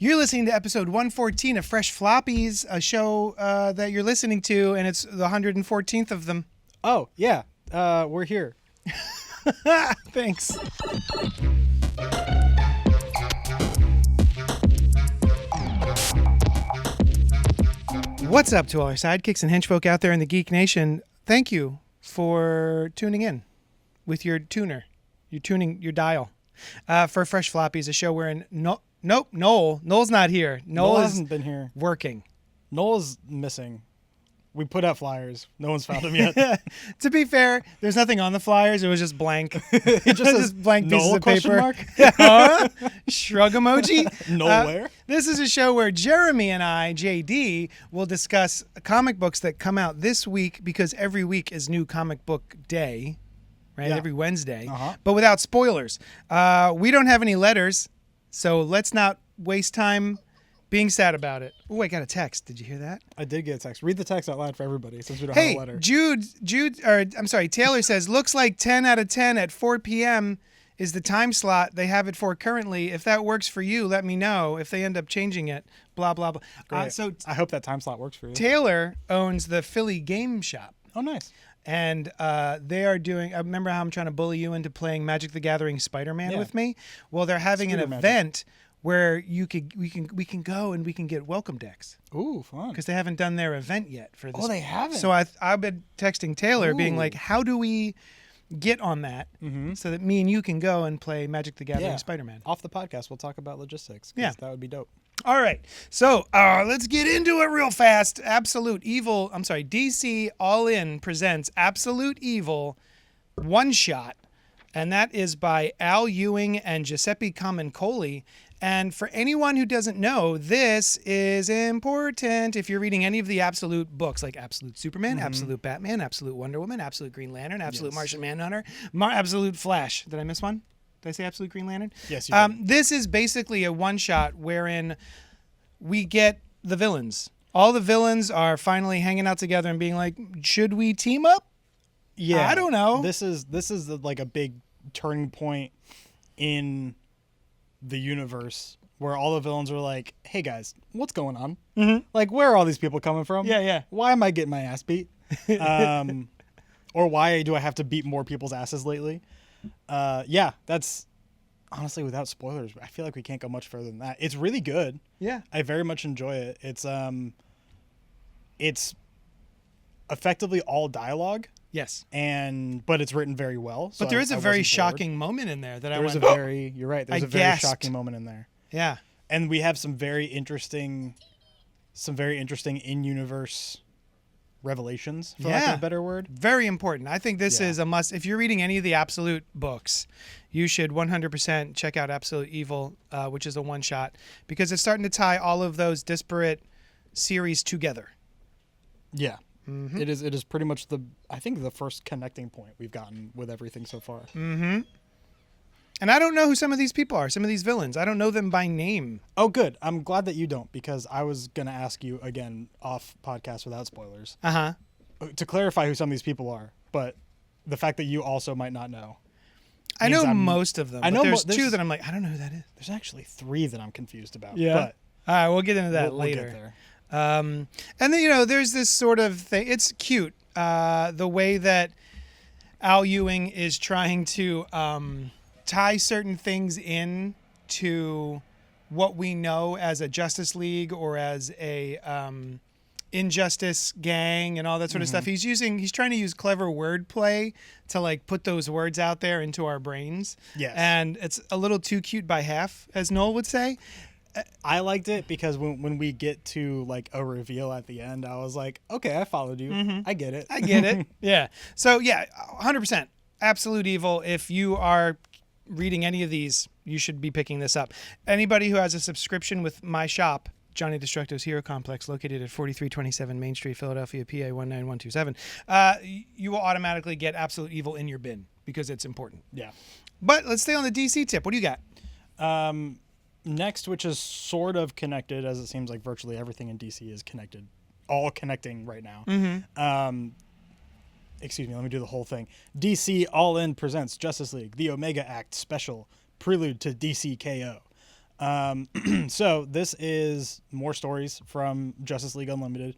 You're listening to episode 114 of Fresh Floppies, a show that you're listening to, and it's the 114th of them. Oh, yeah. We're here. Thanks. What's up to all our sidekicks and henchfolk out there in the Geek Nation? Thank you for tuning in with your tuner. You're tuning your dial for Fresh Floppies, a show wherein Noel's not here. Noel hasn't been here. Working. Noel's missing. We put out flyers. No one's found him yet. To be fair, there's nothing on the flyers. It was just blank. It just says blank pieces Noel, of paper. mark? Shrug emoji. Nowhere. This is a show where Jeremy and I, JD, will discuss comic books that come out this week because every week is new comic book day, right? Yeah. Every Wednesday, Uh-huh. but without spoilers. We don't have any letters, so let's not waste time being sad about it. Oh, I got a text. Did you hear that? I did get a text. Read the text out loud for everybody since we don't have a letter. Taylor says, looks like 10 out of 10 at 4 p.m. is the time slot they have it for currently. If that works for you, let me know. If they end up changing it, blah, blah, blah. Great. I hope that time slot works for you. Taylor owns the Philly Game Shop. Oh, nice. And they are doing, remember how I'm trying to bully you into playing Magic the Gathering Spider-Man with me? Well, they're having an event where we can go and we can get welcome decks. Ooh, fun. Because they haven't done their event yet for this. Oh, they haven't? So I've been texting Taylor being like, how do we get on that so that me and you can go and play Magic the Gathering Spider-Man? Off the podcast, we'll talk about logistics. Yeah. That would be dope. All right. So let's get into it real fast. DC All In presents Absolute Evil One Shot. And that is by Al Ewing and Giuseppe Camuncoli. And for anyone who doesn't know, this is important. If you're reading any of the Absolute books, like Absolute Superman, Absolute Batman, Absolute Wonder Woman, Absolute Green Lantern, Absolute Martian Manhunter, Absolute Flash. Did I miss one? Did I say Absolute Green Lantern? Yes, you did. This is basically a one-shot wherein we get the villains. All the villains are finally hanging out together and being like, should we team up? Yeah. I don't know. This is like a big turning point in the universe where all the villains were like, hey guys, what's going on? Mm-hmm. Like, where are all these people coming from? Yeah. Why am I getting my ass beat? Or why do I have to beat more people's asses lately? That's honestly, without spoilers, I feel like we can't go much further than that. It's really good. Yeah. I very much enjoy it. It's effectively all dialogue. Yes. But it's written very well. So but there is a very shocking moment in there that you're right. There's a very shocking moment in there. Yeah. And we have some very interesting in-universe revelations, for lack of a better word. Very important. I think this is a must. If you're reading any of the Absolute books, you should 100% check out Absolute Evil, which is a one-shot, because it's starting to tie all of those disparate series together. Yeah. Mm-hmm. It is pretty much the first connecting point we've gotten with everything so far. Mm-hmm. And I don't know who some of these people are, some of these villains. I don't know them by name. Oh, good. I'm glad that you don't, because I was going to ask you again off podcast without spoilers. Uh-huh. To clarify who some of these people are, but the fact that you also might not know. I know most of them. There's two that I'm like, I don't know who that is. There's actually 3 that I'm confused about. Yeah. But all right, we'll get into that later. We'll get there. And then, there's this sort of thing. It's cute, the way that Al Ewing is trying to tie certain things in to what we know as a Justice League or as a Injustice gang and all that sort of stuff. He's trying to use clever wordplay to like put those words out there into our brains. Yes. And it's a little too cute by half, as Noel would say. I liked it because when we get to like a reveal at the end, I was like, okay, I followed you. Mm-hmm. I get it. Yeah. So yeah, 100%. Absolute Evil. If you are reading any of these, you should be picking this up. Anybody who has a subscription with my shop, Johnny Destructo's Hero Complex, located at 4327 Main Street, Philadelphia, PA 19127, you will automatically get Absolute Evil in your bin because it's important. Yeah. But let's stay on the DC tip. What do you got? Next, which is sort of connected, as it seems like virtually everything in DC is connected, all connecting right now. Mm-hmm. Excuse me, let me do the whole thing. DC All In presents Justice League, the Omega Act special, prelude to DC KO. So this is more stories from Justice League Unlimited.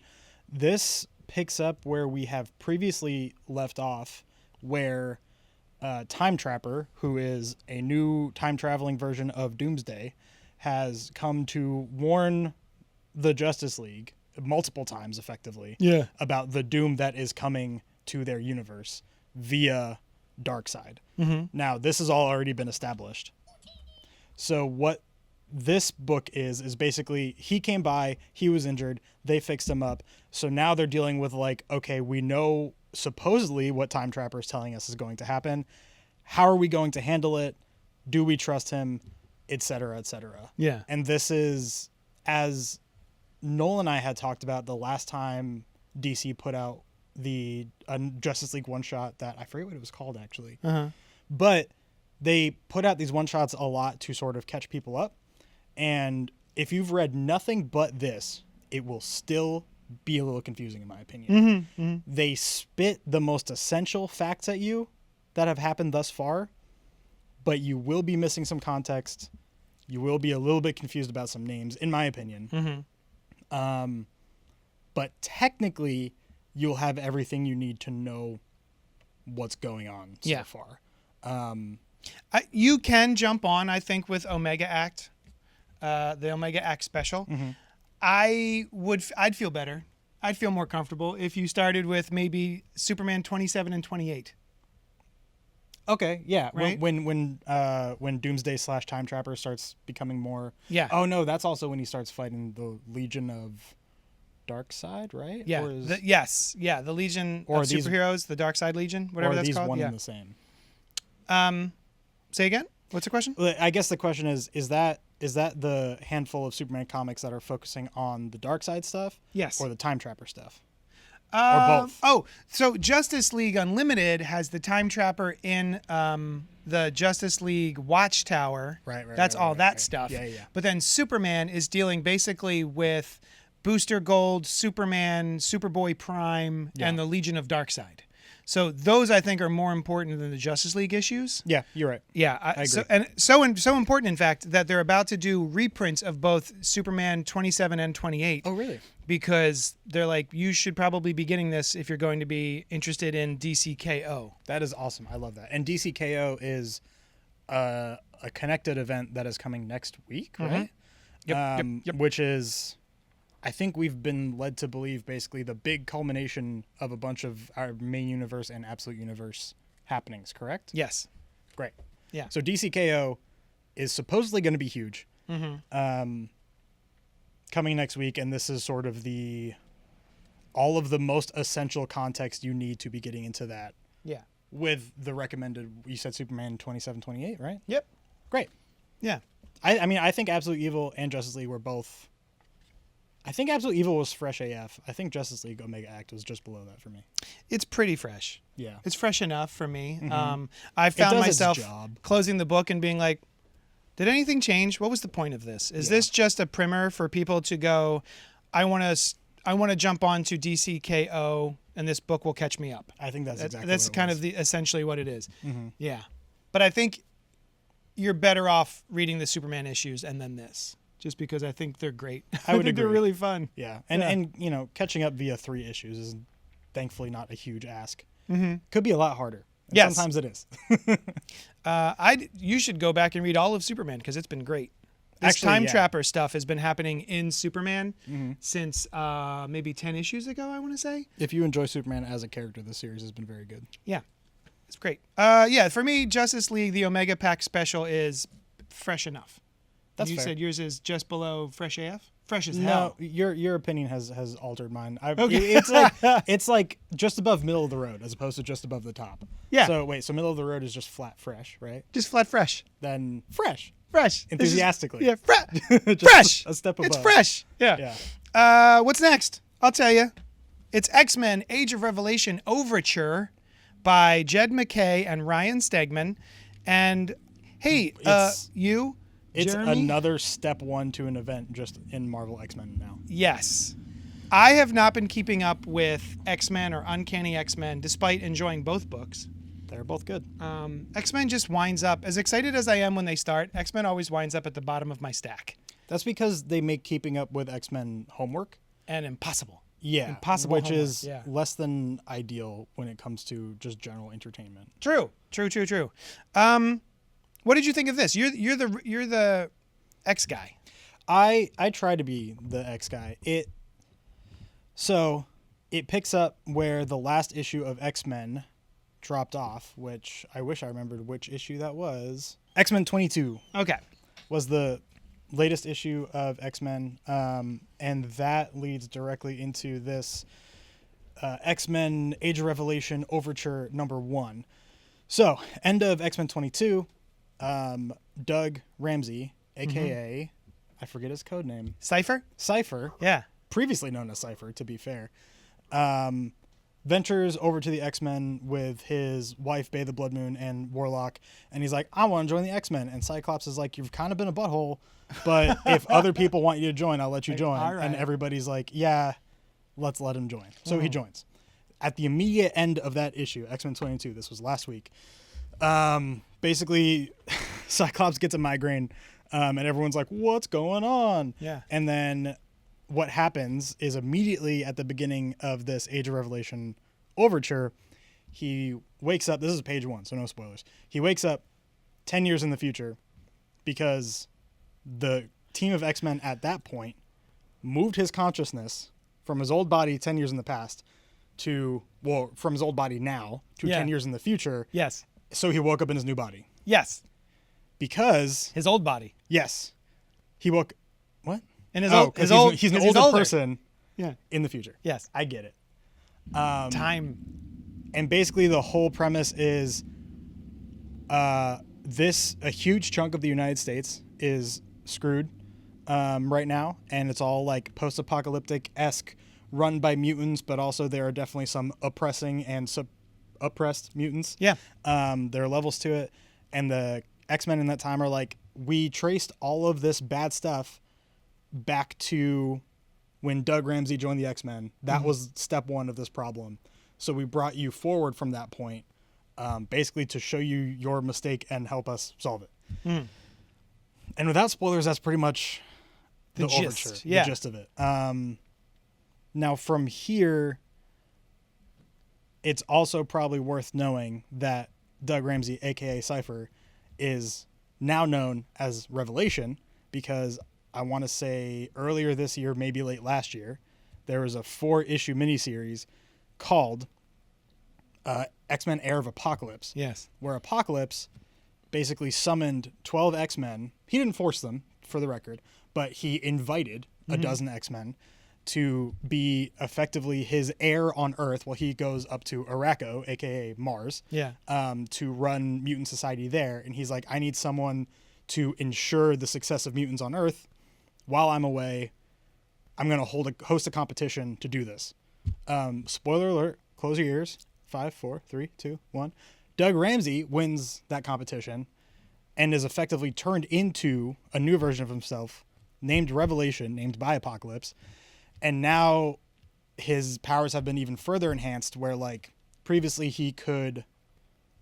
This picks up where we have previously left off, where Time Trapper, who is a new time-traveling version of Doomsday, has come to warn the Justice League multiple times, effectively, about the doom that is coming to their universe via Darkseid. Now, this has all already been established. So what this book is basically he came by, he was injured, they fixed him up. So now they're dealing with like, okay, we know supposedly what Time Trapper is telling us is going to happen. How are we going to handle it? Do we trust him? Et cetera, et cetera. Yeah. And this is, as Noel and I had talked about the last time DC put out the Justice League one-shot that I forget what it was called actually. But they put out these one-shots a lot to sort of catch people up. And if you've read nothing but this, it will still be a little confusing in my opinion. They spit the most essential facts at you that have happened thus far, but you will be missing some context. You will be a little bit confused about some names, in my opinion. But technically, you'll have everything you need to know what's going on so far. You can jump on, I think, with Omega Act, the Omega Act special. I'd feel better. I'd feel more comfortable if you started with maybe Superman 27 and 28. Okay, yeah. Right? When Doomsday / Time Trapper starts becoming more... Yeah. Oh, no, that's also when he starts fighting the Legion of Darkseid, right? Yeah. Or is... Yes. Yeah, the Legion of Superheroes, the Darkseid Legion, whatever that's called. Or are these one and the same? Say again? What's the question? I guess the question is that the handful of Superman comics that are focusing on the Darkseid stuff? Yes. Or the Time Trapper stuff? Or both? Oh, so Justice League Unlimited has the Time Trapper in the Justice League Watchtower. Right. That's all that stuff. Yeah. But then Superman is dealing basically with Booster Gold, Superman, Superboy Prime, and the Legion of Darkseid. So those, I think, are more important than the Justice League issues. Yeah, you're right. Yeah, I agree. So important, in fact, that they're about to do reprints of both Superman 27 and 28. Oh, really? Because they're like, you should probably be getting this if you're going to be interested in DCKO. That is awesome. I love that. And DCKO is a connected event that is coming next week, right? Yep. Which is... I think we've been led to believe basically the big culmination of a bunch of our main universe and absolute universe happenings, correct? Yes. Great. Yeah. So DCKO is supposedly going to be huge. Coming next week, and this is sort of all of the most essential context you need to be getting into that. Yeah. With the recommended, you said Superman 27, 28, right? Yep. Great. Yeah. I mean, I think Absolute Evil and Justice League were both... I think Absolute Evil was fresh AF. I think Justice League Omega Act was just below that for me. It's pretty fresh. Yeah. It's fresh enough for me. I found myself closing the book and being like, did anything change? What was the point of this? Is this just a primer for people to go, I want to jump on to DCKO and this book will catch me up? I think that's exactly that's what kind it was. of essentially what it is. Yeah. But I think you're better off reading the Superman issues and then this. Just because I think they're great. I would think agree. They're really fun. Yeah. And you know, catching up via 3 issues is thankfully not a huge ask. Could be a lot harder. And yes. Sometimes it is. You should go back and read all of Superman because it's been great. This Time Trapper stuff has been happening in Superman since maybe 10 issues ago, I want to say. If you enjoy Superman as a character, this series has been very good. Yeah. It's great. For me, Justice League, the Omega Pack special is fresh enough. That's you fair. said yours is just below fresh AF? Fresh as hell. No, your opinion has altered mine. Okay. It's like just above middle of the road as opposed to just above the top. Yeah. So wait, so middle of the road is just flat fresh, right? Just flat fresh. Then fresh. Enthusiastically. Enthusiastically. Fresh. A step above. It's fresh. Yeah. What's next? I'll tell you. It's X-Men Age of Revelation Overture by Jed MacKay and Ryan Stegman. And hey, you... It's Jeremy? Another step 1 to an event just in Marvel X-Men now. Yes. I have not been keeping up with X-Men or Uncanny X-Men despite enjoying both books. They're both good. X-Men just winds up, as excited as I am when they start, X-Men always winds up at the bottom of my stack. That's because they make keeping up with X-Men homework. And impossible. Yeah. Impossible Which homework, is less than ideal when it comes to just general entertainment. True. What did you think of this? You're the X guy. I try to be the X guy. So it picks up where the last issue of X-Men dropped off, which I wish I remembered which issue that was. X-Men 22. Okay. Was the latest issue of X-Men, and that leads directly into this X-Men Age of Revelation Overture #1. So, end of X-Men 22, Doug Ramsey, a.k.a., I forget his code name. Cypher? Yeah. Previously known as Cypher, to be fair. Ventures over to the X-Men with his wife, Bay the Blood Moon, and Warlock, and he's like, I want to join the X-Men. And Cyclops is like, you've kind of been a butthole, but if other people want you to join, I'll let you join. All right. And everybody's like, yeah, let's let him join. So he joins. At the immediate end of that issue, X-Men 22, this was last week, basically Cyclops gets a migraine, and everyone's like, what's going on? Yeah. And then what happens is immediately at the beginning of this Age of Revelation Overture, he wakes up. This is page 1, so no spoilers. He wakes up 10 years in the future because the team of X-Men at that point moved his consciousness from his old body 10 years in the past from his old body now to 10 years in the future. Yes. So he woke up in his new body. Yes. Because his old body. Yes. He woke... What? And he's an older person in the future. Yes. I get it. Time. And basically the whole premise is a huge chunk of the United States is screwed right now, and it's all like post-apocalyptic-esque, run by mutants, but also there are definitely some oppressing and oppressed mutants. Yeah. There are levels to it, and the X-Men in that time are like, we traced all of this bad stuff back to when Doug Ramsey joined the X-Men. That was step 1 of this problem. So we brought you forward from that point, basically to show you your mistake and help us solve it. And without spoilers, that's pretty much the gist. overture, Yeah. the gist of it. Now from here, it's also probably worth knowing that Doug Ramsey, aka Cypher, is now known as Revelation, because I want to say earlier this year, maybe late last year, there was a 4-issue miniseries called X-Men Heir of Apocalypse. Yes. Where Apocalypse basically summoned 12 X-Men. He didn't force them, for the record, but he invited a dozen X-Men to be effectively his heir on Earth while he goes up to Araco, a.k.a. Mars, to run mutant society there. And he's like, I need someone to ensure the success of mutants on Earth. While I'm away, I'm going to host a competition to do this. Spoiler alert, close your ears. 5, 4, 3, 2, 1. Doug Ramsey wins that competition and is effectively turned into a new version of himself, named Revelation, named by Apocalypse. And now his powers have been even further enhanced, where like previously he could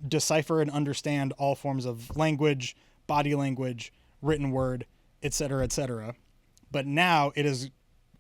decipher and understand all forms of language, body language, written word, etc., etc. But now it has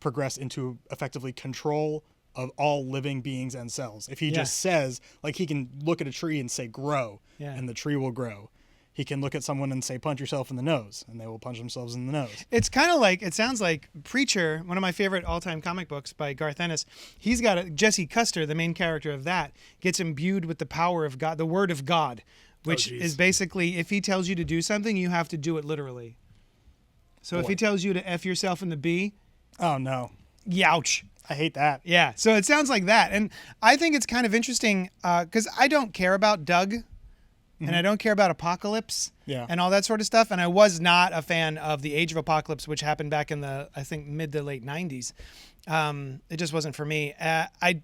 progressed into effectively control of all living beings and cells. If he just says, like, he can look at a tree and say grow, and the tree will grow. He can look at someone and say punch yourself in the nose, and they will punch themselves in the nose. It's kind of like, it sounds like Preacher, one of my favorite all-time comic books by Garth Ennis. He's got Jesse Custer, the main character of that, gets imbued with the power of God, the word of God, which is basically, if he tells you to do something, you have to do it literally. So if he tells you to F yourself in the B. Oh, no. Youch. I hate that. Yeah. So it sounds like that. And I think it's kind of interesting because I don't care about Doug and I don't care about Apocalypse and all that sort of stuff. And I was not a fan of the Age of Apocalypse, which happened back in the, I think, mid to late 90s. It just wasn't for me. I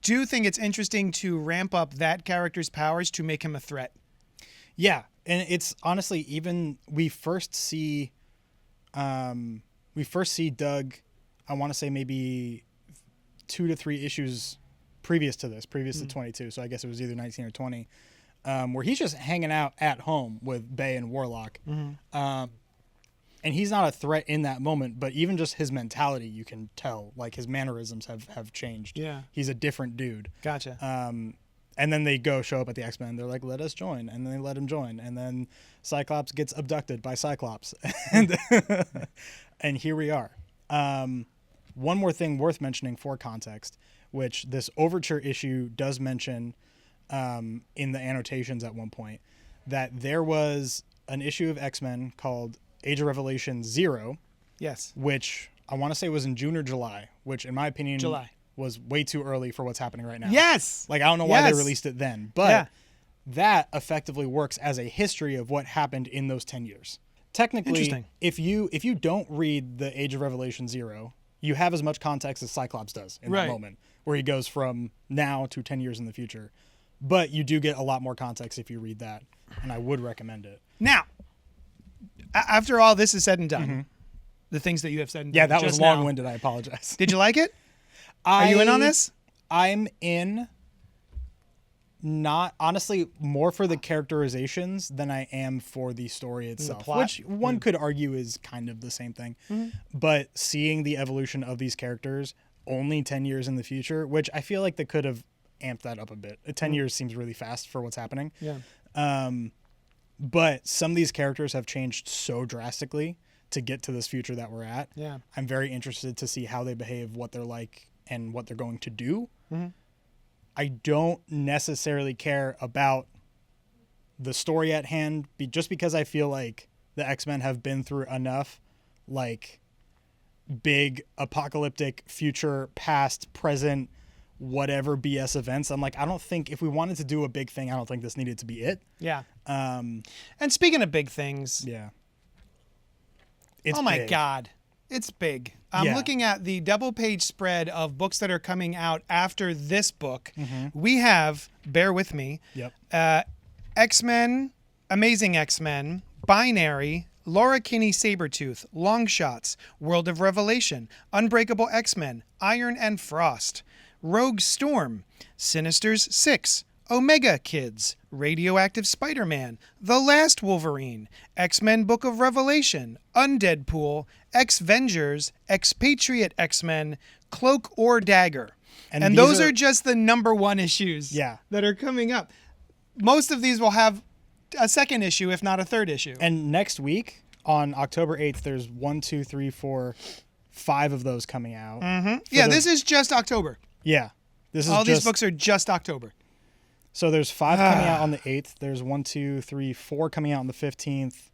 do think it's interesting to ramp up that character's powers to make him a threat. Yeah. And it's honestly, even we first see Doug, I want to say maybe 2 to 3 issues previous to 22. So I guess it was either 19 or 20, where he's just hanging out at home with Bay and Warlock. And he's not a threat in that moment, but even just his mentality, you can tell, like his mannerisms have changed. Yeah. He's a different dude. Gotcha. And then they show up at the X-Men. They're like, let us join. And then they let him join. And then Cyclops gets abducted by Cyclops. And here we are. One more thing worth mentioning for context, which this Overture issue does mention in the annotations at one point, that there was an issue of X-Men called Age of Revelation 0. Yes. Which I want to say was in June or July, which in my opinion was way too early for what's happening right now. Yes. Like, I don't know why they released it then, but that effectively works as a history of what happened in those 10 years. Technically, if you don't read the Age of Revelation 0, you have as much context as Cyclops does in that moment, where he goes from now to 10 years in the future. But you do get a lot more context if you read that, and I would recommend it. Now, after all this is said and done, the things that you have said and done. Yeah, that was long-winded. I apologize. Did you like it? Are you in on this? I'm in. Not honestly, more for the characterizations than I am for the story itself, which one could argue is kind of the same thing. But seeing the evolution of these characters only 10 years in the future, which I feel like they could have amped that up a bit. 10 years seems really fast for what's happening. Yeah. But some of these characters have changed so drastically to get to this future that we're at. Yeah. I'm very interested to see how they behave, what they're like, and what they're going to do. I don't necessarily care about the story at hand, just because I feel like the X-Men have been through enough, like, big apocalyptic future, past, present, whatever BS events. I'm like, I don't think if we wanted to do a big thing, I don't think this needed to be it. Yeah. And speaking of big things. Yeah. Oh my God. It's big. I'm looking at the double-page spread of books that are coming out after this book. We have, bear with me, X-Men, Amazing X-Men, Binary, Laura Kinney Sabretooth, Long Shots, World of Revelation, Unbreakable X-Men, Iron and Frost, Rogue Storm, Sinisters 6, Omega Kids, Radioactive Spider-Man, The Last Wolverine, X-Men Book of Revelation, Undeadpool, X-Vengers, Expatriate X-Men, Cloak or Dagger. And those are just the #1 issues that are coming up. Most of these will have a second issue, if not a third issue. And next week, on October 8th, there's 1, 2, 3, 4, 5 of those coming out. Yeah, this is just October. Yeah. This is all these books are just October. So there's 5 coming out on the 8th. There's 1, 2, 3, 4 coming out on the 15th.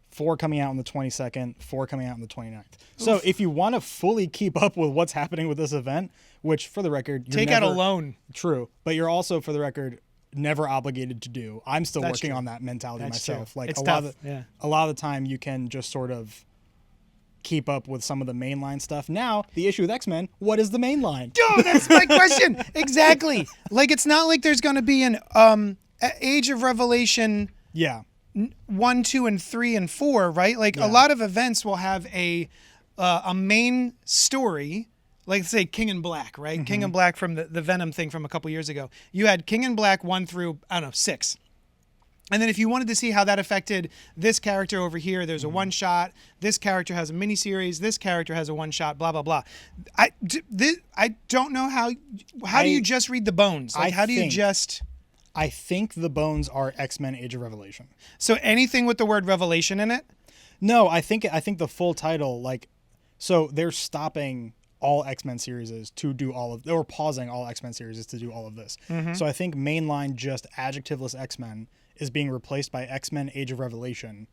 4 coming out on the 22nd. 4 coming out on the 29th. So if you want to fully keep up with what's happening with this event, which for the record, take out a loan. True. But you're also, for the record, never obligated to do. I'm still working on that mentality myself. True. Like it's a lot of the time you can just sort of keep up with some of the mainline stuff. Now, the issue with X-Men, what is the mainline? Oh, that's my question. Exactly. Like, it's not like there's going to be an Age of Revelation 1, 2, and 3, and 4, right? Like, a lot of events will have a main story, like, say, King in Black, right? King in Black from the Venom thing from a couple years ago. You had King in Black 1 through, 6. And then if you wanted to see how that affected this character over here, there's a one-shot. This character has a miniseries. This character has a one-shot, blah, blah, blah. I don't know how do you just read the bones? Like, how do you just... I think the bones are X-Men Age of Revelation. So anything with the word revelation in it? No, I think the full title, like... So they're stopping all X-Men series to do all of... They were pausing all X-Men series to do all of this. So I think mainline just adjectiveless X-Men is being replaced by X-Men Age of Revelation.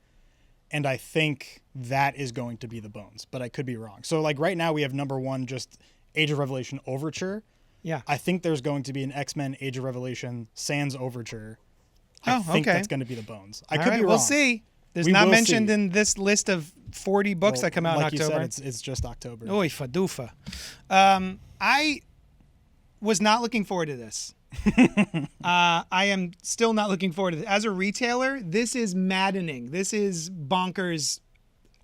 And I think that is going to be the bones, but I could be wrong. So like right now we have #1, just Age of Revelation Overture. Yeah. I think there's going to be an X-Men Age of Revelation Sans Overture. I think that's going to be the bones. I could be wrong. We'll see. There's not mentioned in this list of 40 books that come out in October. Like you said, it's just October. Oy, fadufa. I was not looking forward to this. I am still not looking forward to it. As a retailer, this is maddening. This is bonkers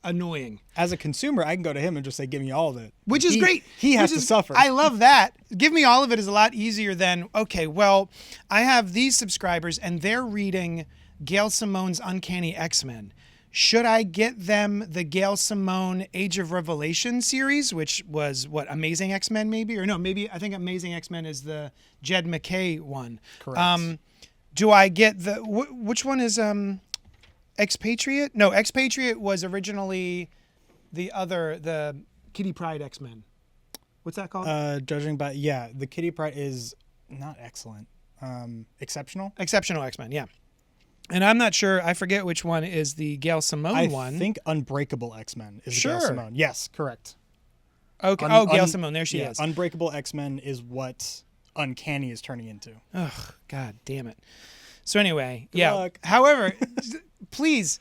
annoying. As a consumer, I can go to him and just say, give me all of it. Which is great. He has to suffer. I love that. Give me all of it is a lot easier than, okay, well, I have these subscribers and they're reading Gail Simone's Uncanny X-Men. Should I get them the Gail Simone Age of Revelation series, which was, Amazing X-Men maybe? Or no, maybe I think Amazing X-Men is the Jed MacKay one. Correct. Do I get the... which one is Expatriate? No, Expatriate was originally the Kitty Pryde X-Men. What's that called? Judging by... Yeah, the Kitty Pryde is not excellent. Exceptional? Exceptional X-Men, yeah. And I'm not sure. I forget which one is the Gail Simone one. I think Unbreakable X-Men is the Gail Simone. Yes, correct. Okay. Gail Simone. There she is. Unbreakable X-Men is what Uncanny is turning into. Ugh, God damn it. So anyway, Good luck. However, please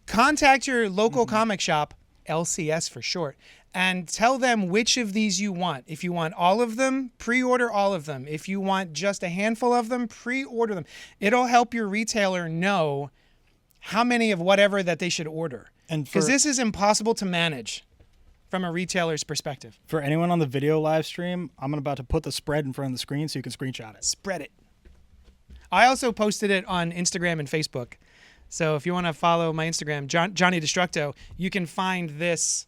contact your local comic shop, LCS for short, and tell them which of these you want. If you want all of them, pre-order all of them. If you want just a handful of them, pre-order them. It'll help your retailer know how many of whatever that they should order. Because this is impossible to manage from a retailer's perspective. For anyone on the video live stream, I'm about to put the spread in front of the screen so you can screenshot it. Spread it. I also posted it on Instagram and Facebook. So if you want to follow my Instagram, Johnny Destructo, you can find this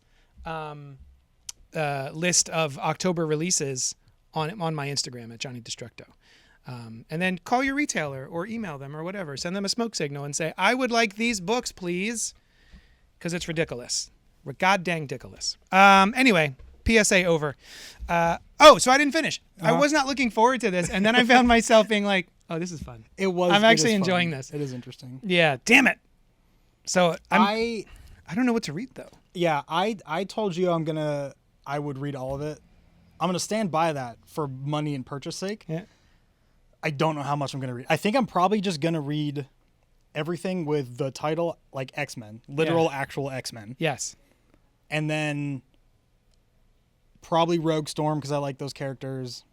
list of October releases on my Instagram at Johnny Destructo. And then call your retailer or email them or whatever. Send them a smoke signal and say, I would like these books, please. Because it's ridiculous. We're goddamn ridiculous. Anyway, PSA over. So I didn't finish. I was not looking forward to this. And then I found myself being like, oh, this is fun. I'm actually enjoying this. It is interesting. Yeah, damn it. So I don't know what to read though. Yeah, I told you I would read all of it. I'm gonna stand by that for money and purchase sake. Yeah. I don't know how much I'm gonna read. I think I'm probably just gonna read everything with the title like X-Men, literal actual X-Men. Yes. And then probably Rogue Storm because I like those characters.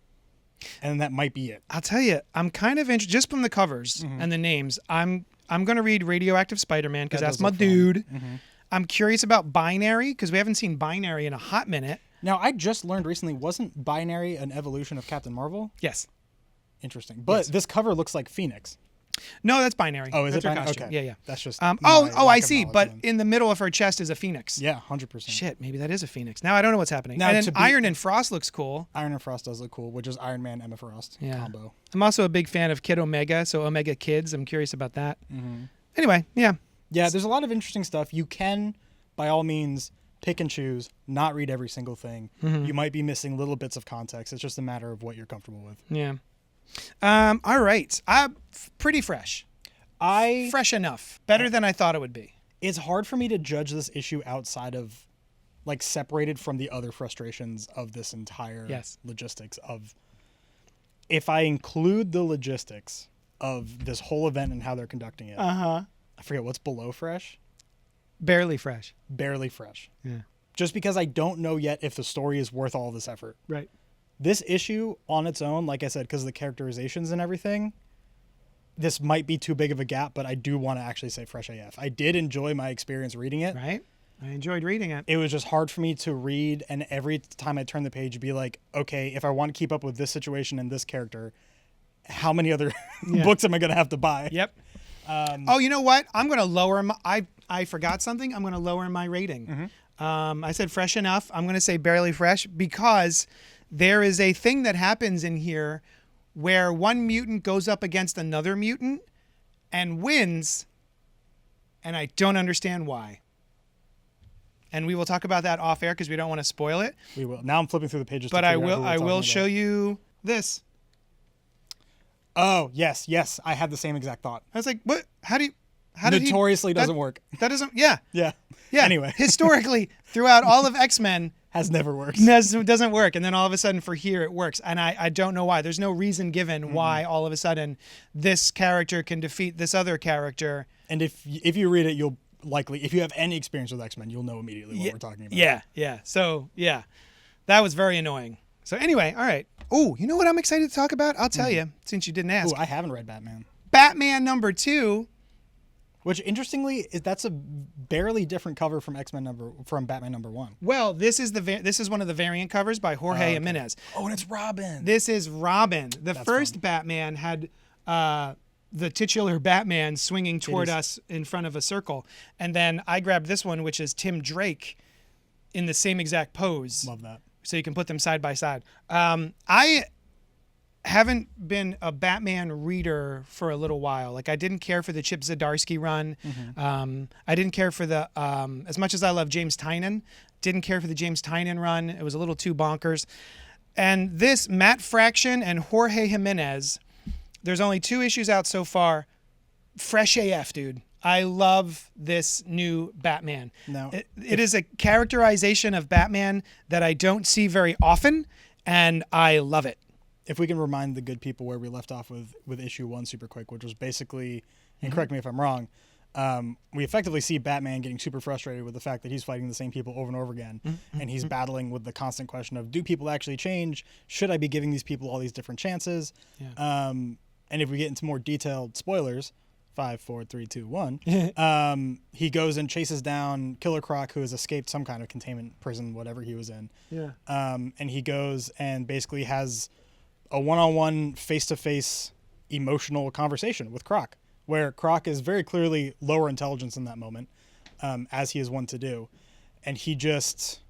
And that might be it. I'll tell you, I'm kind of interested just from the covers and the names. I'm gonna read Radioactive Spider-Man because that's my dude. Mm-hmm. I'm curious about Binary because we haven't seen Binary in a hot minute. Now, I just learned recently, wasn't Binary an evolution of Captain Marvel? Yes. Interesting. But this cover looks like Phoenix. No, that's Binary. Oh, is that's it her Binary? costume. Okay. Yeah. That's just I see. But in the middle of her chest is a phoenix. Yeah, 100%. Shit, maybe that is a phoenix. Now I don't know what's happening. Now, and then Iron and Frost looks cool. Iron and Frost does look cool, which is Iron Man, Emma Frost combo. I'm also a big fan of Kid Omega, so Omega Kids. I'm curious about that. Mm-hmm. Anyway, yeah. Yeah, there's a lot of interesting stuff. You can, by all means, pick and choose, not read every single thing. Mm-hmm. You might be missing little bits of context. It's just a matter of what you're comfortable with. Yeah. All right. Pretty fresh. Fresh enough. Better than I thought it would be. It's hard for me to judge this issue outside of, like, separated from the other frustrations of this entire logistics of, if I include the logistics of this whole event and how they're conducting it. I forget what's below fresh. Barely fresh. Barely fresh. Yeah. Just because I don't know yet if the story is worth all this effort. Right. This issue on its own, like I said, because of the characterizations and everything, this might be too big of a gap, but I do want to actually say fresh AF. I did enjoy my experience reading it. Right. I enjoyed reading it. It was just hard for me to read, and every time I turn the page, be like, okay, if I want to keep up with this situation and this character, how many other books am I going to have to buy? Yep. You know what? I'm going to lower I forgot something. I'm going to lower my rating. Mm-hmm. I said fresh enough. I'm going to say barely fresh because there is a thing that happens in here where one mutant goes up against another mutant and wins, and I don't understand why. And we will talk about that off air because we don't want to spoil it. We will. Now I'm flipping through the pages. But I will show you this. Oh, yes. I had the same exact thought. I was like, what? Notoriously doesn't work. That doesn't, yeah. Yeah. Anyway. Historically, throughout all of X-Men, has never worked. Doesn't work. And then all of a sudden for here it works. And I don't know why. There's no reason given why all of a sudden this character can defeat this other character. And if you read it, you'll likely, if you have any experience with X-Men, you'll know immediately what we're talking about. Yeah. So, that was very annoying. So anyway, all right. Oh, you know what I'm excited to talk about? I'll tell you, since you didn't ask. Oh, I haven't read Batman. Batman #2. Which, interestingly, that's a barely different cover from Batman #1. Well, this is one of the variant covers by Jorge Jiminez. Oh, and it's Robin. This is Robin. That's first fun. Batman had the titular Batman swinging toward us in front of a circle, and then I grabbed this one, which is Tim Drake in the same exact pose. Love that. So you can put them side by side. I haven't been a Batman reader for a little while. Like, I didn't care for the Chip Zdarsky run. I didn't care for the as much as I love James Tynion, didn't care for the James Tynion run. It was a little too bonkers. And this Matt Fraction and Jorge Jiminez, there's only 2 issues out so far. Fresh AF, dude. I love this new Batman. No, it is a characterization of Batman that I don't see very often, and I love it. If we can remind the good people where we left off with issue 1 super quick, which was basically, and correct me if I'm wrong, we effectively see Batman getting super frustrated with the fact that he's fighting the same people over and over again, and he's battling with the constant question of, do people actually change? Should I be giving these people all these different chances? Yeah. And if we get into more detailed spoilers, 5, 4, 3, 2, 1. He goes and chases down Killer Croc, who has escaped some kind of containment prison, whatever he was in. Yeah. And he goes and basically has a one-on-one, face-to-face emotional conversation with Croc, where Croc is very clearly lower intelligence in that moment, as he is wont to do. And he just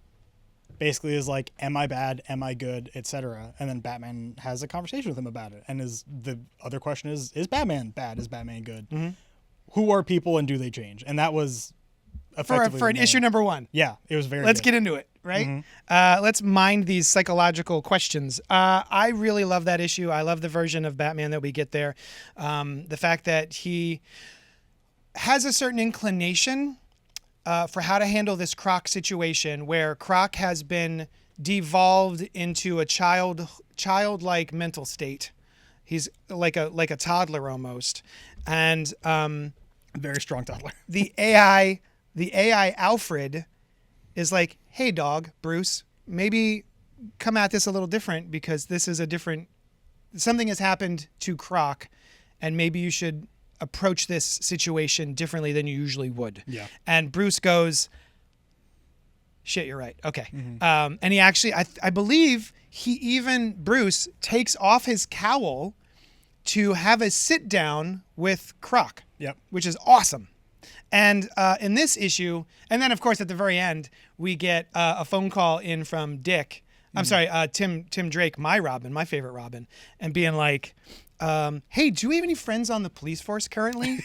basically is like, am I bad? Am I good? Etc. And then Batman has a conversation with him about it. And the other question is Batman bad? Is Batman good? Who are people and do they change? And that was effectively for an issue #1. Yeah, it was very Let's good. get into it, right? Let's mind these psychological questions. I really love that issue. I love the version of Batman that we get there. The fact that he has a certain inclination for how to handle this Croc situation, where Croc has been devolved into a childlike mental state. He's like a toddler almost, and very strong toddler. The AI Alfred is like, hey dog, Bruce, maybe come at this a little different, because this is something has happened to Croc, and maybe you should approach this situation differently than you usually would. Yeah. And Bruce goes, shit, you're right. Okay. And he actually, I believe Bruce takes off his cowl to have a sit down with Croc. Yep. Which is awesome. And in this issue, and then of course at the very end, we get a phone call in from Dick. I'm sorry, Tim Drake, my favorite Robin, and being like, hey, do you have any friends on the police force currently?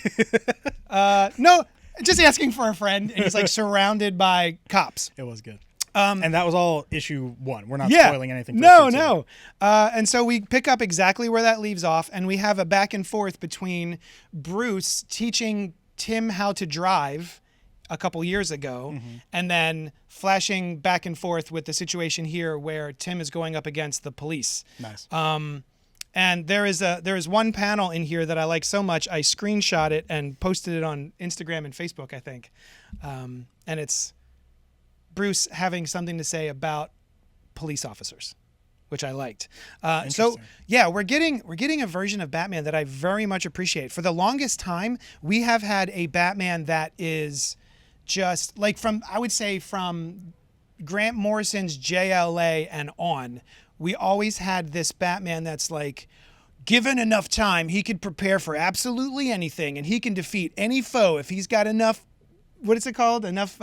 No, just asking for a friend. And he's like surrounded by cops. It was good. And that was all issue 1. We're not spoiling anything. No. And so we pick up exactly where that leaves off, and we have a back and forth between Bruce teaching Tim how to drive a couple years ago, and then flashing back and forth with the situation here where Tim is going up against the police. Nice. And there is one panel in here that I like so much, I screenshot it and posted it on Instagram and Facebook, I think. And it's Bruce having something to say about police officers, which I liked. So yeah, we're getting a version of Batman that I very much appreciate. For the longest time, we have had a Batman that is just like from Grant Morrison's JLA and on, we always had this Batman that's like, given enough time, he could prepare for absolutely anything, and he can defeat any foe if he's got enough, what is it called? Enough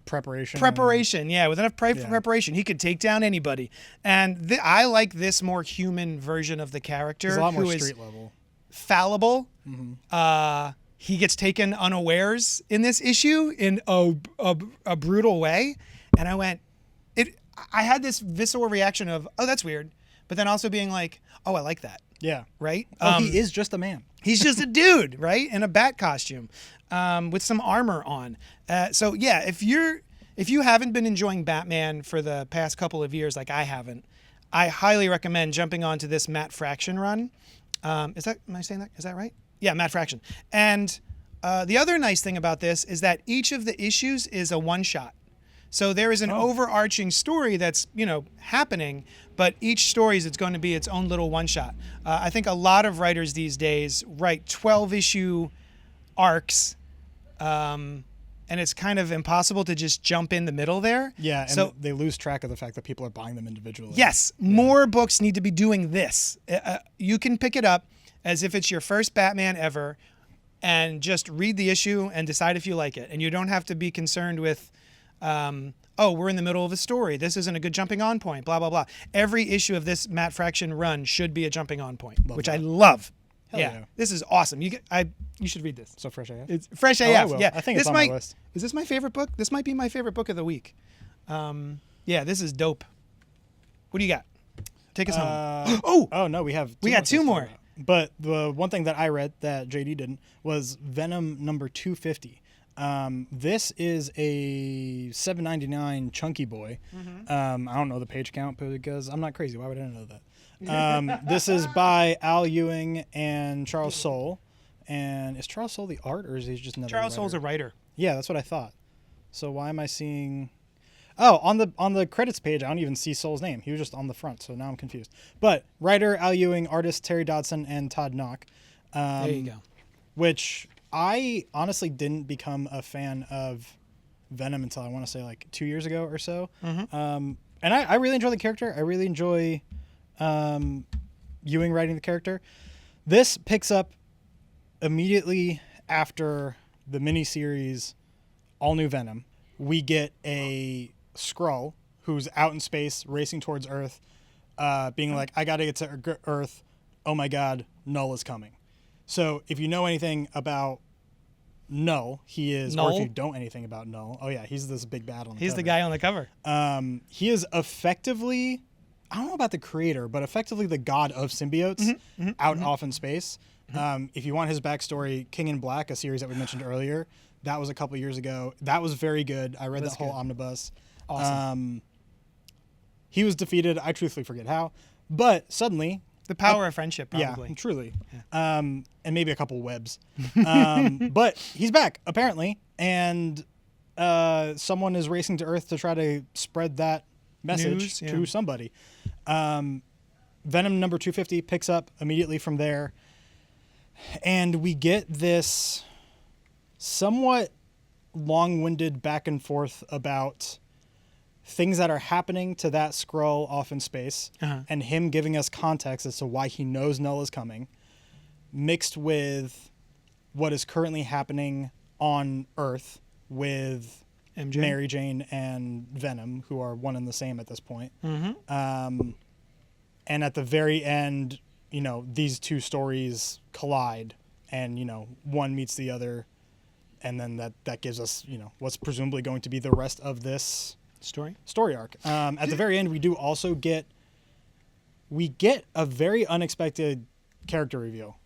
preparation. Yeah, with enough preparation, he could take down anybody. And I like this more human version of the character. He's a lot more who street is level. Fallible. He gets taken unawares in this issue in a brutal way. And I had this visceral reaction of, oh, that's weird. But then also being like, oh, I like that. Yeah. Right? He is just a man. He's just a dude, right? In a bat costume, with some armor on. So yeah, if you haven't been enjoying Batman for the past couple of years, like I haven't, I highly recommend jumping onto this Matt Fraction run. Am I saying that? Is that right? Yeah, Matt Fraction. And the other nice thing about this is that each of the issues is a one-shot. So there is an overarching story that's, happening, but each story is going to be its own little one-shot. I think a lot of writers these days write 12-issue arcs, and it's kind of impossible to just jump in the middle there. Yeah, and so they lose track of the fact that people are buying them individually. Yes, more books need to be doing this. You can pick it up as if it's your first Batman ever and just read the issue and decide if you like it. And you don't have to be concerned with, oh, we're in the middle of a story. This isn't a good jumping on point, blah, blah, blah. Every issue of this Matt Fraction run should be a jumping on point, which I love. Hell yeah. This is awesome. You should read this. So Fresh AF? It's Fresh AF. I will. Yeah, I think it's on my list. Is this my favorite book? This might be my favorite book of the week. Yeah, this is dope. What do you got? Take us home. Oh no, we got two more. But the one thing that I read that JD didn't was Venom number 250. This is a $7.99 chunky boy. I don't know the page count because I'm not crazy. Why would I know that? This is by Al Ewing and Charles Soule. And is Charles Soule the art, or is he just another Charles writer? Soule's a writer. Yeah, that's what I thought. So why am I seeing... Oh, on the credits page, I don't even see Soule's name. He was just on the front, so now I'm confused. But writer Al Ewing, artist Terry Dodson, and Todd Nauck. There you go. Which I honestly didn't become a fan of Venom until I want to say like 2 years ago or so. And I really enjoy the character. I really enjoy Ewing writing the character. This picks up immediately after the miniseries All New Venom. We get a Skrull who's out in space racing towards Earth, being like, I got to get to Earth. Oh my God, Noel is coming. So if you know anything about Noel, he is, Noel? or if you don't anything about Noel, oh yeah, he's this big bad on the He's cover. the guy on the cover. He is effectively, I don't know about the creator, but effectively the god of symbiotes out off in space. If you want his backstory, King in Black, a series that we mentioned earlier, that was a couple years ago. That was very good. I read that whole omnibus. Awesome. He was defeated. I truthfully forget how, but suddenly... The power of friendship, probably. Yeah, truly. Yeah. And maybe a couple webs. But he's back, apparently, and someone is racing to Earth to try to spread that message to somebody. Venom number 250 picks up immediately from there, and we get this somewhat long-winded back and forth about things that are happening to that Skrull off in space, and him giving us context as to why he knows Noel is coming, mixed with what is currently happening on Earth with MJ? Mary Jane and Venom, who are one and the same at this point. And at the very end, you know, these two stories collide, and, you know, one meets the other, and then that gives us, you know, what's presumably going to be the rest of this story arc. At the very end, we do also get a very unexpected character reveal.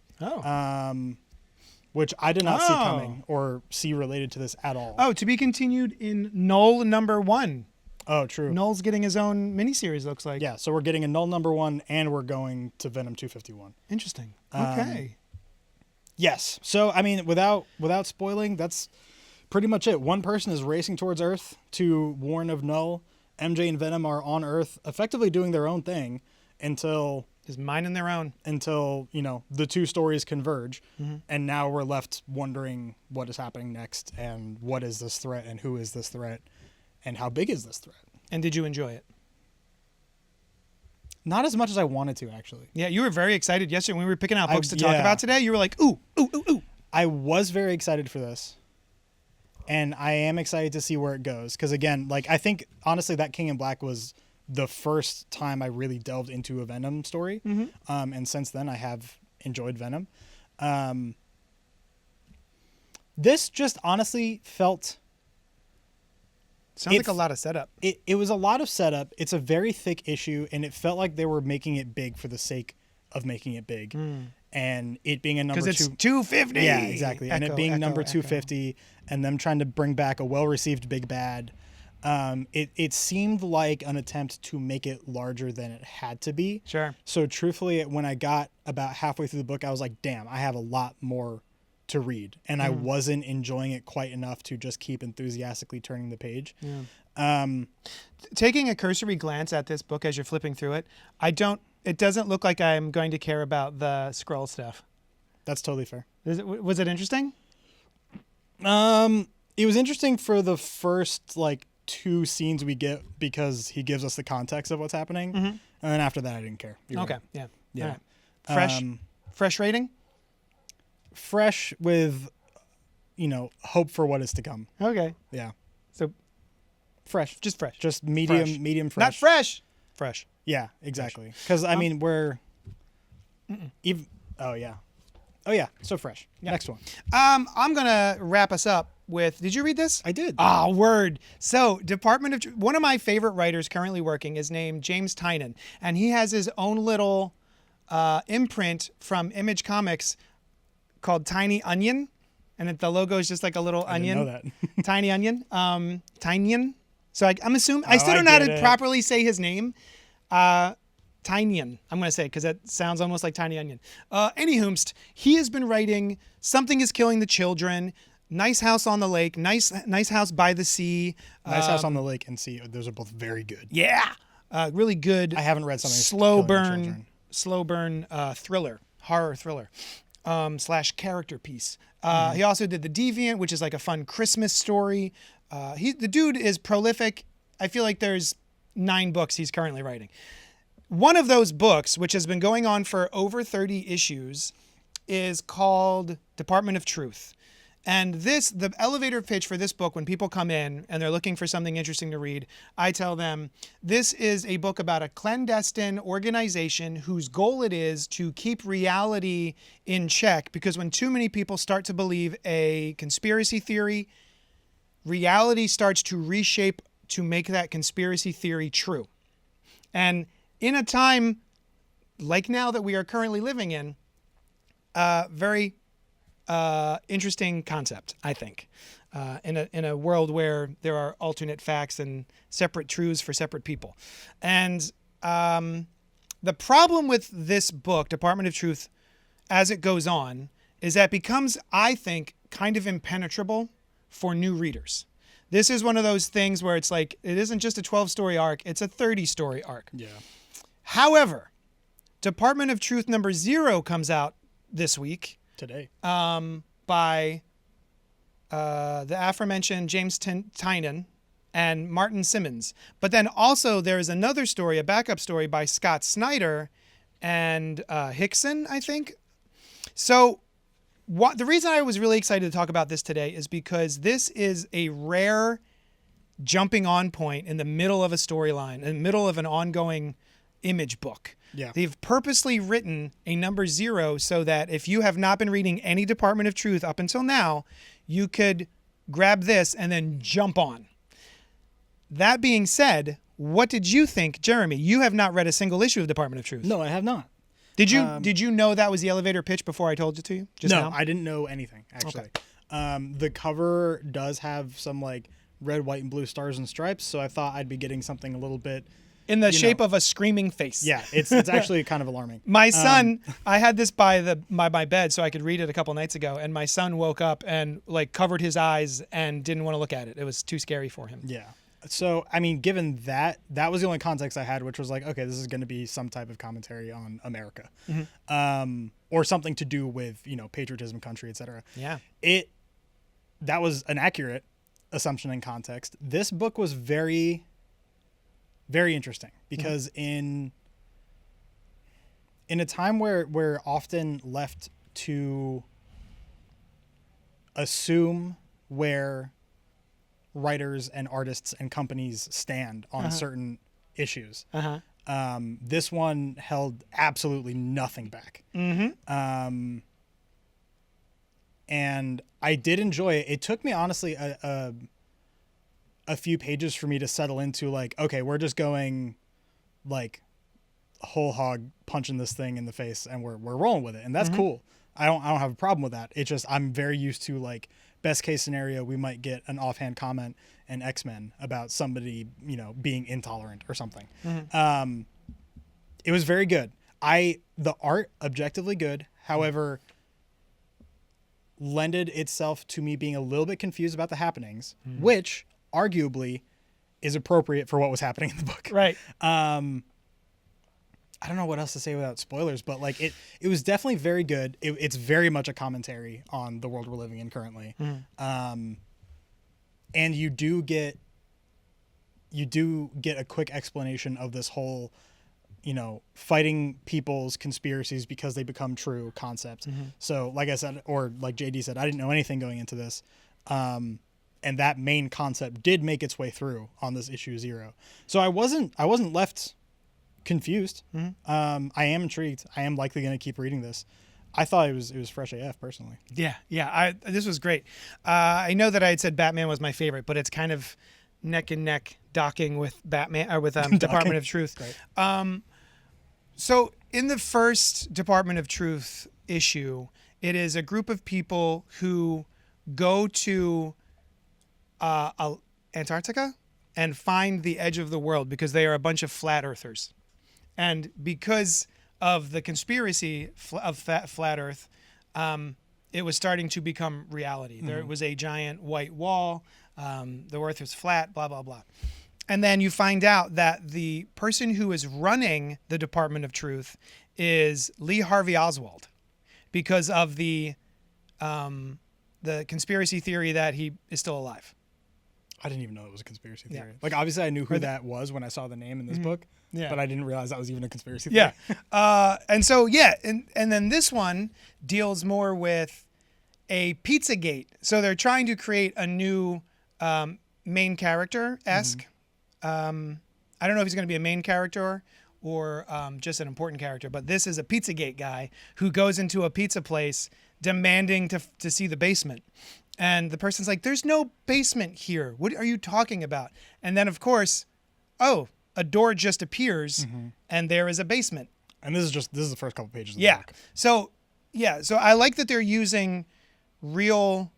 Which I did not see coming or see related to this at all. Oh, to be continued in Noel number 1. Oh, true. Noel's getting his own miniseries, looks like. Yeah, so we're getting a Noel number 1, and we're going to Venom 251. Interesting. Okay. Yes. So, I mean, without spoiling, that's pretty much it. One person is racing towards Earth to warn of Noel. MJ and Venom are on Earth, effectively doing their own thing until... Just minding their own. Until, you know, the two stories converge. And now we're left wondering what is happening next, and what is this threat, and who is this threat, and how big is this threat. And did you enjoy it? Not as much as I wanted to, actually. Yeah, you were very excited yesterday when we were picking out books to talk about today. You were like, ooh, ooh, ooh, ooh. I was very excited for this. And I am excited to see where it goes. Because, again, like, I think, honestly, that King in Black was the first time I really delved into a Venom story. And since then, I have enjoyed Venom. This just honestly felt... Sounds like a lot of setup. It was a lot of setup. It's a very thick issue, and it felt like they were making it big for the sake of making it big. And it being a number 2... Because it's 250! Yeah, exactly. And it being number 250, and them trying to bring back a well-received big bad... It seemed like an attempt to make it larger than it had to be. Sure. So truthfully, when I got about halfway through the book, I was like, damn, I have a lot more to read. And I wasn't enjoying it quite enough to just keep enthusiastically turning the page. Taking a cursory glance at this book as you're flipping through it, it doesn't look like I'm going to care about the Skrull stuff. That's totally fair. Was it interesting? It was interesting for the first like 2 scenes we get because he gives us the context of what's happening, and then after that I didn't care. You're Okay, right. yeah. All right. Fresh rating? Fresh with, hope for what is to come. Okay. Yeah. So fresh. Just fresh. Just medium Fresh. medium fresh. Not fresh. Fresh. Yeah, exactly. Because I mean we're even. Oh yeah. So fresh. Yeah. Next one. I'm gonna wrap us up with. Did you read this? I did. Word. So, one of my favorite writers currently working is named James Tynion, and he has his own little imprint from Image Comics called Tiny Onion, and the logo is just like a little onion. I didn't know that. Tiny Onion. Tynion. So I'm assuming I still don't know how to properly say his name. Tynion, I'm going to say, because that sounds almost like Tiny Onion. Anywhomst, he has been writing Something is Killing the Children, Nice House on the Lake, Nice House by the Sea. Nice House on the Lake and Sea. Those are both very good. Yeah. Really good. I haven't read Something slow burn thriller, horror thriller, / character piece. He also did The Deviant, which is like a fun Christmas story. The dude is prolific. I feel like there's 9 books he's currently writing. One of those books, which has been going on for over 30 issues, is called Department of Truth. And the elevator pitch for this book, when people come in and they're looking for something interesting to read, I tell them, this is a book about a clandestine organization whose goal it is to keep reality in check, because when too many people start to believe a conspiracy theory, reality starts to reshape to make that conspiracy theory true. And in a time like now that we are currently living in, very interesting concept, I think, in a world where there are alternate facts and separate truths for separate people. And the problem with this book, Department of Truth, as it goes on, is that it becomes, I think, kind of impenetrable for new readers. This is one of those things where it's like, it isn't just a 12-story arc, it's a 30-story arc. Yeah. However, Department of Truth number 0 comes out this week. Today. By the aforementioned James Tynion and Martin Simmons. But then also there is another story, a backup story by Scott Snyder and Hickson, I think. So the reason I was really excited to talk about this today is because this is a rare jumping on point in the middle of a storyline, in the middle of an ongoing Image book. Yeah. They've purposely written a number 0 so that if you have not been reading any Department of Truth up until now, you could grab this and then jump on. That being said, what did you think, Jeremy? You have not read a single issue of Department of Truth. No, I have not. Did you know that was the elevator pitch before I told it to you? No, I didn't know anything, actually. Okay. The cover does have some like red, white, and blue stars and stripes, so I thought I'd be getting something a little bit in the shape of a screaming face. Yeah, it's actually kind of alarming. My son, I had this by my bed so I could read it a couple nights ago, and my son woke up and like covered his eyes and didn't want to look at it. It was too scary for him. Yeah. So, I mean, given that was the only context I had, which was like, okay, this is going to be some type of commentary on America, or something to do with, patriotism, country, etc. Yeah. That was an accurate assumption and context. This book was very, very interesting because in a time where we're often left to assume where writers and artists and companies stand on certain issues, this one held absolutely nothing back. And I did enjoy it. It took me honestly a few pages for me to settle into like, okay, we're just going like whole hog punching this thing in the face and we're rolling with it. And that's cool. I don't have a problem with that. It's just, I'm very used to like best case scenario, we might get an offhand comment in X-Men about somebody, being intolerant or something. It was very good. The art objectively good. However, lended itself to me being a little bit confused about the happenings, which arguably is appropriate for what was happening in the book. Right. I don't know what else to say without spoilers, but like it was definitely very good. It's very much a commentary on the world we're living in currently. And you do get a quick explanation of this whole, fighting people's conspiracies because they become true concept. So like I said, or like JD said, I didn't know anything going into this. And that main concept did make its way through on this issue 0. So I wasn't left confused. I am intrigued. I am likely going to keep reading this. I thought it was fresh AF personally. Yeah. This was great. I know that I had said Batman was my favorite, but it's kind of neck and neck docking with Batman or with Department of Truth. So in the first Department of Truth issue, it is a group of people who go to Antarctica and find the edge of the world because they are a bunch of flat earthers. And because of the conspiracy of flat Earth, it was starting to become reality. There was a giant white wall. The Earth was flat, blah, blah, blah. And then you find out that the person who is running the Department of Truth is Lee Harvey Oswald because of the conspiracy theory that he is still alive. I didn't even know it was a conspiracy theory. Yeah. Like, obviously, I knew who that was when I saw the name in this book, but I didn't realize that was even a conspiracy theory. And so, and then this one deals more with a Pizzagate. So they're trying to create a new main character-esque. I don't know if he's going to be a main character or just an important character, but this is a Pizzagate guy who goes into a pizza place demanding to see the basement. And the person's like, there's no basement here. What are you talking about? And then, of course, a door just appears and there is a basement. And this is the first couple pages of the book. So I like that they're using real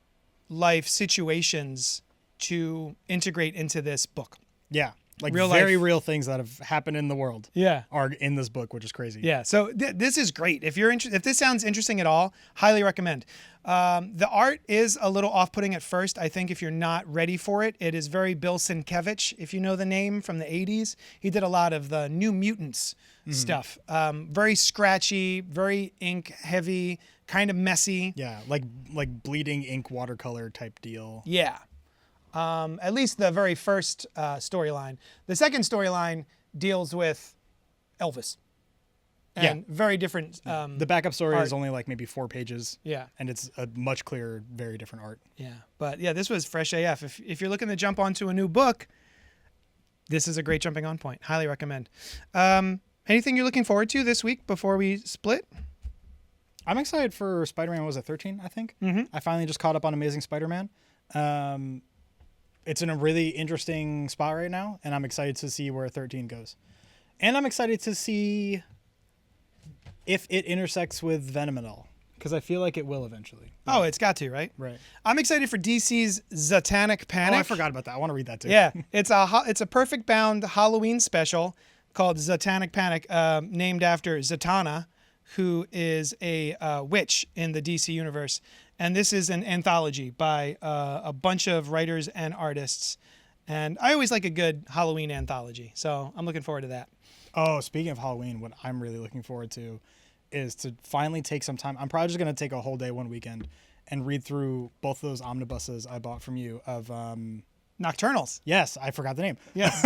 life situations to integrate into this book. Yeah. Like real things that have happened in the world are in this book, which is crazy. Yeah. So this is great. If you're if this sounds interesting at all, highly recommend. The art is a little off-putting at first. I think if you're not ready for it, it is very Bill Sienkiewicz, if you know the name from the 80s. He did a lot of the New Mutants stuff. Very scratchy, very ink heavy, kind of messy. Yeah, like bleeding ink watercolor type deal. Yeah. At least the very first storyline. The second storyline deals with Elvis. And very different. The backup story is only like maybe 4 pages. Yeah. And it's a much clearer, very different art. Yeah. But yeah, this was fresh AF. If you're looking to jump onto a new book, this is a great jumping on point. Highly recommend. Anything you're looking forward to this week before we split? I'm excited for Spider-Man. Was it 13, I think? I finally just caught up on Amazing Spider-Man. It's in a really interesting spot right now, and I'm excited to see where 13 goes. And I'm excited to see if it intersects with Venom at all, because I feel like it will eventually. Oh, it's got to, right? Right. I'm excited for DC's Satanic Panic. Oh, I forgot about that. I want to read that too. Yeah, it's a perfect bound Halloween special called Satanic Panic, named after Zatanna, who is a witch in the DC universe. And this is an anthology by a bunch of writers and artists. And I always like a good Halloween anthology, so I'm looking forward to that. Oh, speaking of Halloween, what I'm really looking forward to is to finally take some time. I'm probably just going to take a whole day one weekend and read through both of those omnibuses I bought from you of... Nocturnals. Yes, I forgot the name. Yes.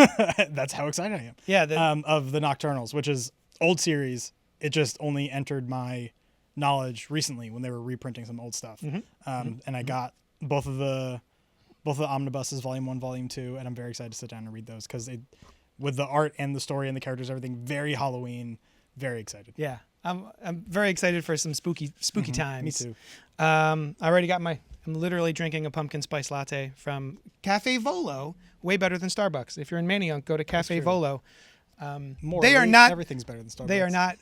That's how excited I am. Yeah. Of the Nocturnals, which is old series. It just only entered my knowledge recently when they were reprinting some old stuff. And I got both of the omnibuses, Volume 1, Volume 2, and I'm very excited to sit down and read those because with the art and the story and the characters, everything very Halloween, very excited. Yeah. I'm very excited for some spooky times. Me too. I already got I'm literally drinking a pumpkin spice latte from Cafe Volo, way better than Starbucks. If you're in Manayunk, go to Cafe Volo. They are not. Everything's better than Starbucks. They are not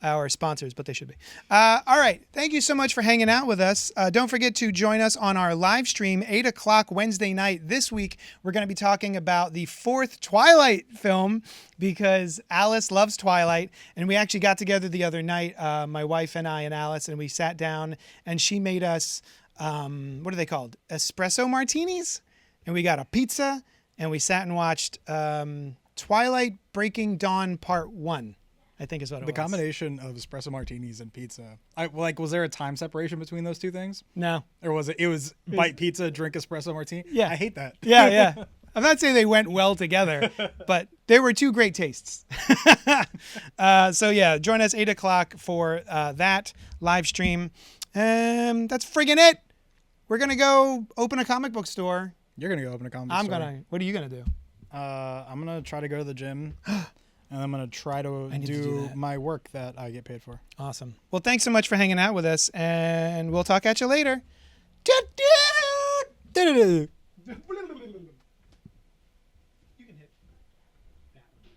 our sponsors, but they should be. All right. Thank you so much for hanging out with us. Don't forget to join us on our live stream, 8 o'clock Wednesday night. This week, we're going to be talking about the 4th Twilight film because Alice loves Twilight. And we actually got together the other night, my wife and I and Alice, and we sat down and she made us, what are they called? Espresso martinis. And we got a pizza and we sat and watched Twilight Breaking Dawn Part 1. I think is what it was. The combination of espresso martinis and pizza. Was there a time separation between those two things? No. Or was it? It was bite pizza, drink espresso martini. Yeah. I hate that. Yeah. I'm not saying they went well together, but there were two great tastes. So yeah, join us 8 o'clock for that live stream. That's friggin' it. We're gonna go open a comic book store. You're gonna go open a comic book store. What are you gonna do? I'm gonna try to go to the gym, and I'm gonna try to do my work that I get paid for. Awesome. Well, thanks so much for hanging out with us, and we'll talk at you later.